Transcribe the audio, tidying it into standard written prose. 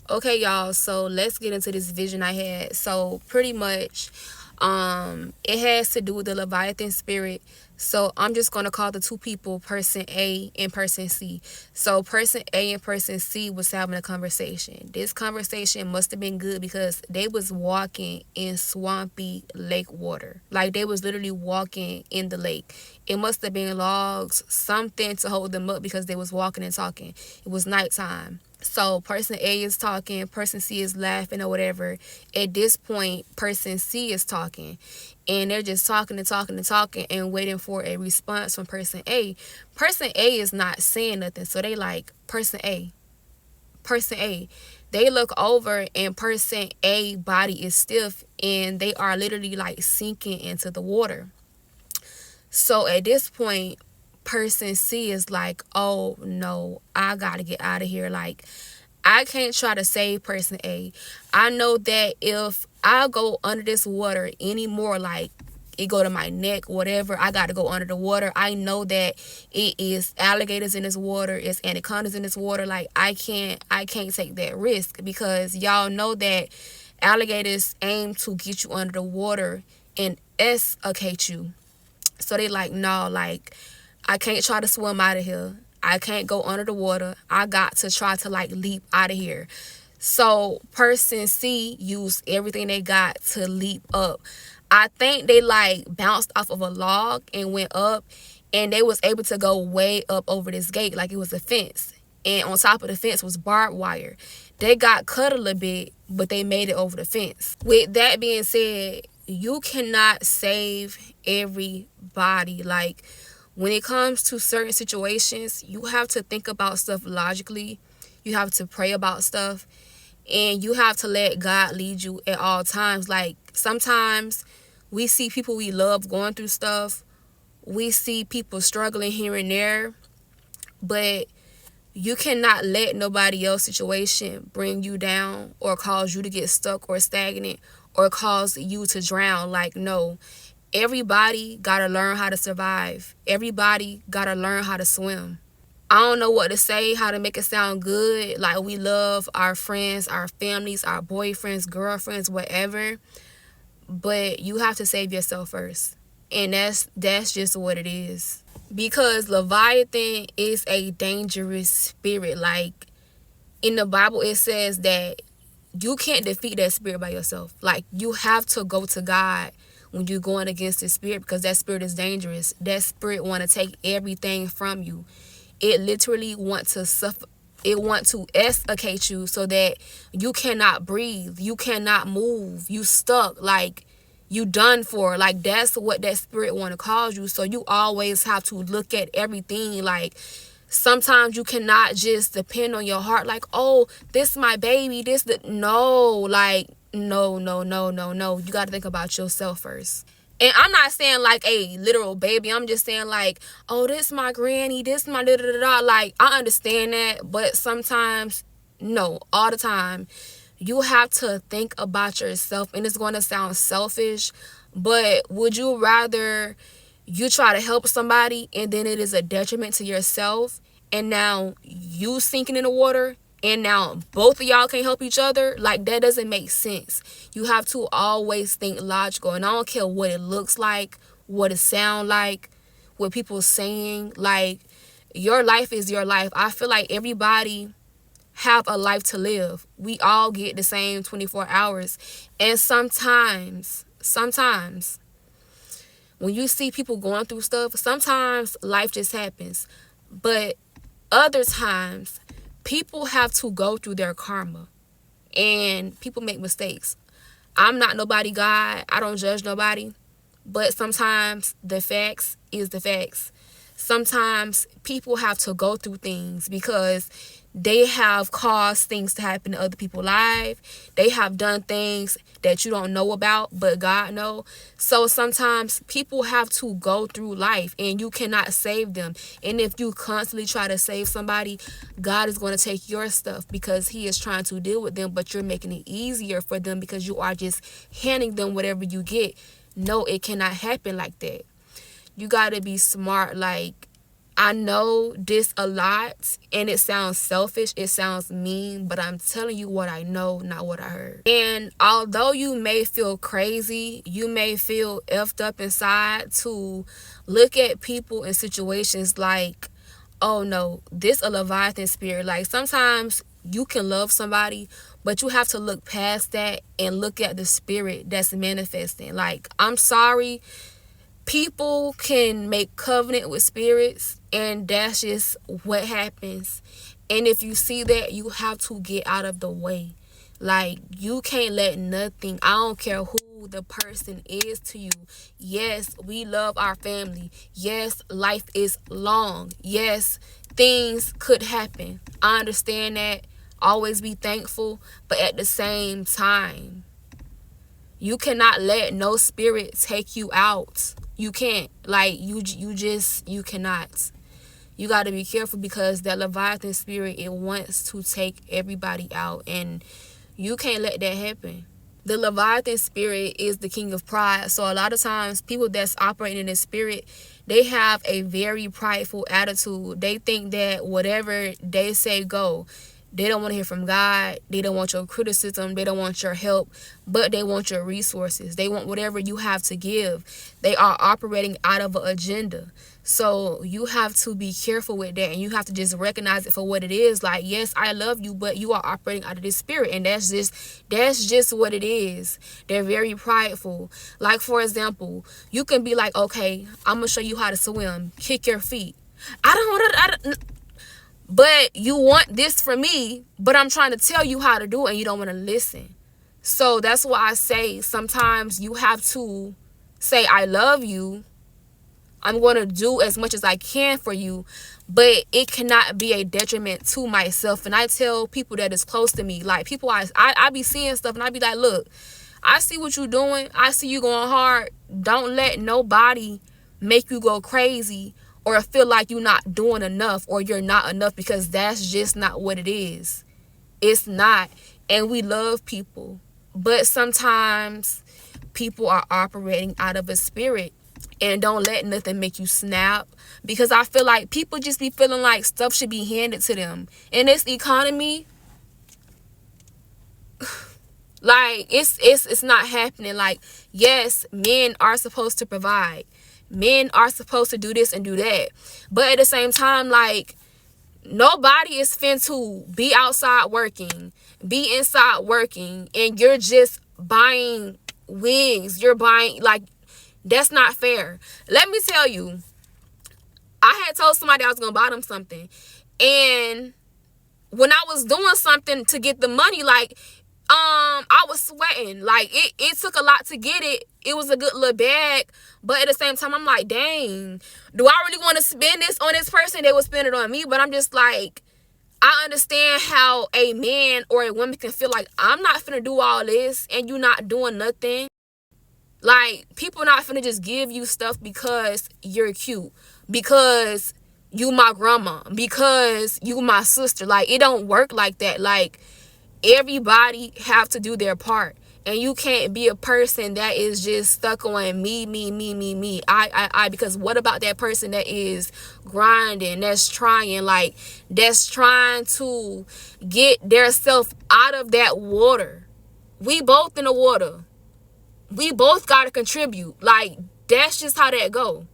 Okay, y'all, so let's get into this vision I had. So pretty much, it has to do with the Leviathan spirit. So I'm just gonna call the two people person A and person C. So person A and person C was having a conversation. This conversation must have been good because they was walking in swampy lake water. Like they was literally walking in the lake. It must have been logs, something to hold them up because they was walking and talking. It was nighttime. So person A is talking, person C is laughing or whatever. At this point, person C is talking. And they're just talking and talking and talking and waiting for a response from person A. Person A is not saying nothing. So they like, person A, person A. They look over and person A body is stiff and they are literally like sinking into the water. So at this point, person C is like, oh no, I gotta get out of here. Like, I can't try to save person A. I know that if I go under this water anymore, like it go to my neck, whatever, I gotta go under the water. I know that it is alligators in this water, it's anacondas in this water. Like I can't take that risk because y'all know that alligators aim to get you under the water and suffocate you. So they like, no, like I can't try to swim out of here. I can't go under the water. I got to try to like leap out of here. So person C used everything they got to leap up. I think they like bounced off of a log and went up and they was able to go way up over this gate like it was a fence. And on top of the fence was barbed wire. They got cut a little bit, but they made it over the fence. With that being said, you cannot save everybody. Like when it comes to certain situations, you have to think about stuff logically. You have to pray about stuff and you have to let God lead you at all times. Like sometimes we see people we love going through stuff. We see people struggling here and there, but you cannot let nobody else's situation bring you down or cause you to get stuck or stagnant or cause you to drown. Like, no, everybody gotta learn how to survive. Everybody gotta learn how to swim. I don't know what to say, how to make it sound good. Like we love our friends, our families, our boyfriends, girlfriends, whatever. But you have to save yourself first. And that's just what it is. Because Leviathan is a dangerous spirit. Like in the Bible it says that you can't defeat that spirit by yourself. Like you have to go to God when you're going against the spirit because that spirit is dangerous. That spirit want to take everything from you. It literally want to suffer. It want to suffocate you so that you cannot breathe. You cannot move. You stuck. Like you done for. Like that's what that spirit want to cause you. So you always have to look at everything. Like sometimes you cannot just depend on your heart. Like, oh, this my baby. No. Like no, no, no, no, no. You got to think about yourself first. And I'm not saying like a literal baby. I'm just saying like, oh, this my granny, this my da da da da. Like, I understand that, but sometimes, no, all the time, you have to think about yourself. And it's going to sound selfish, but would you rather you try to help somebody and then it is a detriment to yourself and now you sinking in the water and now both of y'all can't help each other? Like that doesn't make sense. You have to always think logical, and I don't care what it looks like, what it sound like, what people saying. Like your life is your life. I feel like everybody have a life to live. We all get the same 24 hours, and sometimes when you see people going through stuff, sometimes life just happens, but other times people have to go through their karma and people make mistakes. I'm not nobody God. I don't judge nobody. But sometimes the facts is the facts. Sometimes people have to go through things because they have caused things to happen in other people's lives. They have done things that you don't know about, but God know. So sometimes people have to go through life and you cannot save them. And if you constantly try to save somebody, God is going to take your stuff because he is trying to deal with them, but you're making it easier for them because you are just handing them whatever you get. No, it cannot happen like that. You got to be smart. Like, I know this a lot and it sounds selfish, it sounds mean, but I'm telling you what I know, not what I heard. And although you may feel crazy, you may feel effed up inside to look at people in situations like, oh no, this a Leviathan spirit. Like sometimes you can love somebody, but you have to look past that and look at the spirit that's manifesting. Like, I'm sorry, people can make covenant with spirits, and that's just what happens. And if you see that, you have to get out of the way. Like, you can't let nothing, I don't care who the person is to you. Yes, we love our family. Yes, life is long. Yes, things could happen. I understand that. Always be thankful. But at the same time, you cannot let no spirit take you out. You can't. Like, you cannot. You got to be careful, because that Leviathan spirit, it wants to take everybody out, and you can't let that happen. The Leviathan spirit is the king of pride. So a lot of times people that's operating in the spirit, they have a very prideful attitude. They think that whatever they say go. They don't want to hear from God. They don't want your criticism. They don't want your help, but they want your resources. They want whatever you have to give. They are operating out of an agenda. So you have to be careful with that, and you have to just recognize it for what it is. Like, yes, I love you, but you are operating out of this spirit, and that's just what it is. They're very prideful. Like, for example, you can be like, okay, I'm gonna show you how to swim. Kick your feet. But you want this from me, but I'm trying to tell you how to do it and you don't want to listen. So that's why I say sometimes you have to say, I love you. I'm going to do as much as I can for you, but it cannot be a detriment to myself. And I tell people that is close to me, like people I be seeing stuff and I be like, look, I see what you're doing. I see you going hard. Don't let nobody make you go crazy or feel like you're not doing enough or you're not enough, because that's just not what it is. It's not. And we love people. But sometimes people are operating out of a spirit, and don't let nothing make you snap, because I feel like people just be feeling like stuff should be handed to them. In this economy, like it's not happening. Like, yes, men are supposed to provide. Men are supposed to do this and do that. But at the same time, like, nobody is fin to be outside working, be inside working, and you're just buying wigs. You're buying, like, that's not fair. Let me tell you, I had told somebody I was going to buy them something. And when I was doing something to get the money, like, I was sweating. Like, it took a lot to get it. It was a good little bag. But at the same time, I'm like, dang, do I really want to spend this on this person? They would spend it on me. But I'm just like, I understand how a man or a woman can feel like, I'm not finna do all this and you not doing nothing. Like, people not finna just give you stuff because you're cute, because you my grandma, because you my sister. Like, it don't work like that. Like, everybody have to do their part, and you can't be a person that is just stuck on me, I, because what about that person that is grinding, that's trying, like, that's trying to get their self out of that water? We both in the water. We both got to contribute. Like, that's just how that go.